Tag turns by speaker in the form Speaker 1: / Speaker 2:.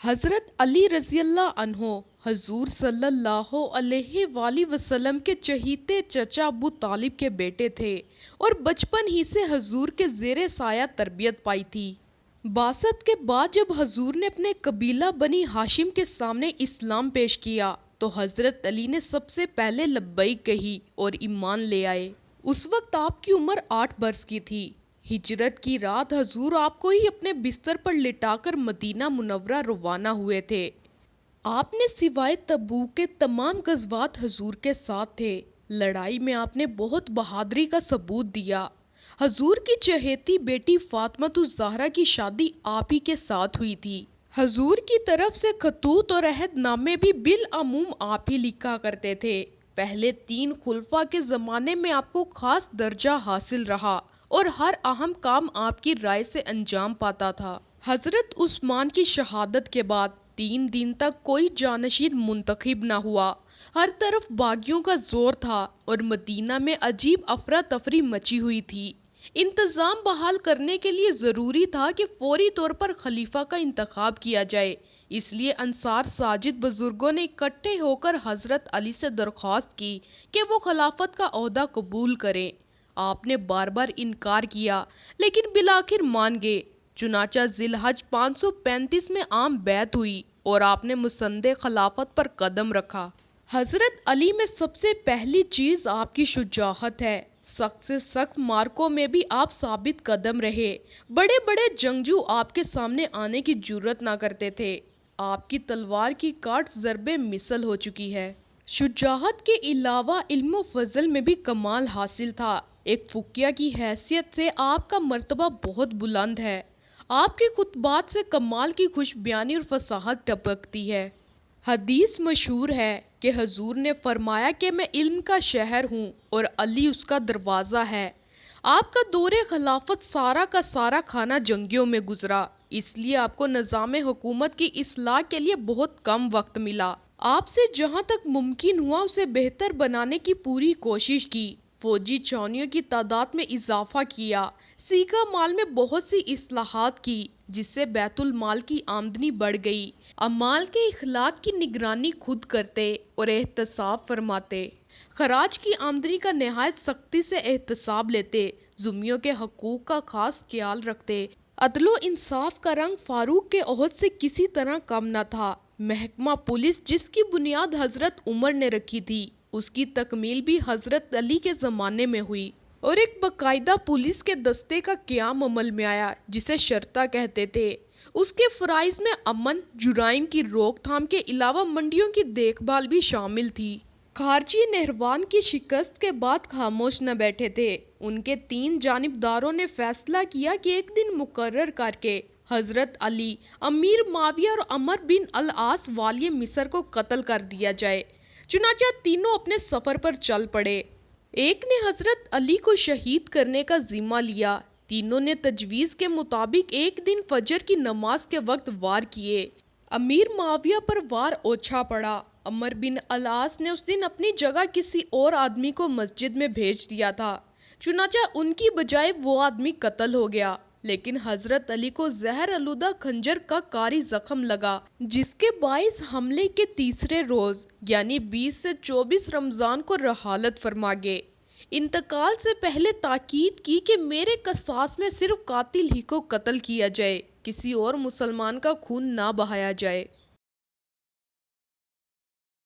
Speaker 1: حضرت علی رضی اللہ عنہ حضور صلی اللہ علیہ وآلہ وسلم کے چہیتے چچا ابو طالب کے بیٹے تھے اور بچپن ہی سے حضور کے زیر سایہ تربیت پائی تھی۔ بعثت کے بعد جب حضور نے اپنے قبیلہ بنی ہاشم کے سامنے اسلام پیش کیا تو حضرت علی نے سب سے پہلے لبیک کہی اور ایمان لے آئے۔ اس وقت آپ کی عمر 8 برس کی تھی۔ ہجرت کی رات حضور آپ کو ہی اپنے بستر پر لٹا کر مدینہ منورہ روانہ ہوئے تھے۔ آپ نے سوائے تبوک کے تمام غزوات حضور کے ساتھ تھے۔ لڑائی میں آپ نے بہت بہادری کا ثبوت دیا۔ حضور کی چہیتی بیٹی فاطمہ الزہرا کی شادی آپ ہی کے ساتھ ہوئی تھی۔ حضور کی طرف سے خطوط اور عہد نامے بھی بالعموم آپ ہی لکھا کرتے تھے۔ پہلے 3 خلفاء کے زمانے میں آپ کو خاص درجہ حاصل رہا اور ہر اہم کام آپ کی رائے سے انجام پاتا تھا۔ حضرت عثمان کی شہادت کے بعد 3 دن تک کوئی جانشین منتخب نہ ہوا۔ ہر طرف باغیوں کا زور تھا اور مدینہ میں عجیب افراتفری مچی ہوئی تھی۔ انتظام بحال کرنے کے لیے ضروری تھا کہ فوری طور پر خلیفہ کا انتخاب کیا جائے، اس لیے انصار ساجد بزرگوں نے اکٹھے ہو کر حضرت علی سے درخواست کی کہ وہ خلافت کا عہدہ قبول کریں۔ آپ نے بار بار انکار کیا لیکن بالآخر مان گئے۔ چنانچہ ذی الحج 535 میں عام بیعت ہوئی اور آپ نے مسند خلافت پر قدم رکھا۔ حضرت علی میں سب سے پہلی چیز آپ کی شجاعت ہے۔ سخت سے سخت مارکوں میں بھی آپ ثابت قدم رہے۔ بڑے بڑے جنگجو آپ کے سامنے آنے کی جرأت نہ کرتے تھے۔ آپ کی تلوار کی کاٹ ضرب مثل ہو چکی ہے۔ شجاعت کے علاوہ علم و فضل میں بھی کمال حاصل تھا۔ ایک فقیہ کی حیثیت سے آپ کا مرتبہ بہت بلند ہے۔ آپ کے خطبات سے کمال کی خوش بیانی اور فصاحت ٹپکتی ہے۔ حدیث مشہور ہے کہ حضور نے فرمایا کہ میں علم کا شہر ہوں اور علی اس کا دروازہ ہے۔ آپ کا دور خلافت سارا کا سارا کھانا جنگیوں میں گزرا، اس لیے آپ کو نظام حکومت کی اصلاح کے لیے بہت کم وقت ملا۔ آپ سے جہاں تک ممکن ہوا اسے بہتر بنانے کی پوری کوشش کی۔ فوجی چھاؤنیوں کی تعداد میں اضافہ کیا، سیکھا مال میں بہت سی اصلاحات کی جس سے بیت المال کی آمدنی بڑھ گئی۔ اموال کے اخلاق کی نگرانی خود کرتے اور احتساب فرماتے۔ خراج کی آمدنی کا نہایت سختی سے احتساب لیتے، ذمیوں کے حقوق کا خاص خیال رکھتے۔ عدل و انصاف کا رنگ فاروق کے عہد سے کسی طرح کم نہ تھا۔ محکمہ پولیس جس کی بنیاد حضرت عمر نے رکھی تھی، اس کی تکمیل بھی حضرت علی کے زمانے میں ہوئی اور ایک باقاعدہ پولیس کے دستے کا قیام عمل میں آیا جسے شرطہ کہتے تھے۔ اس کے فرائض میں امن، جرائم کی روک تھام کے علاوہ منڈیوں کی دیکھ بھال بھی شامل تھی۔ خارجی نہروان کی شکست کے بعد خاموش نہ بیٹھے تھے۔ ان کے 3 جانبداروں نے فیصلہ کیا کہ ایک دن مقرر کر کے حضرت علی، امیر معاویہ اور عمر بن العاص والی مصر کو قتل کر دیا جائے۔ چنانچہ تینوں اپنے سفر پر چل پڑے۔ ایک نے حضرت علی کو شہید کرنے کا ذمہ لیا۔ تینوں نے تجویز کے مطابق ایک دن فجر کی نماز کے وقت وار کیے۔ امیر معاویہ پر وار اوچھا پڑا۔ عمر بن العاص نے اس دن اپنی جگہ کسی اور آدمی کو مسجد میں بھیج دیا تھا، چنانچہ ان کی بجائے وہ آدمی قتل ہو گیا، لیکن حضرت علی کو زہر آلودہ خنجر کا کاری زخم لگا جس کے باعث حملے کے تیسرے روز یعنی 20 سے 24 رمضان کو رحالت فرما گئے۔ انتقال سے پہلے تاکید کی کہ میرے قصاص میں صرف قاتل ہی کو قتل کیا جائے، کسی اور مسلمان کا خون نہ بہایا جائے۔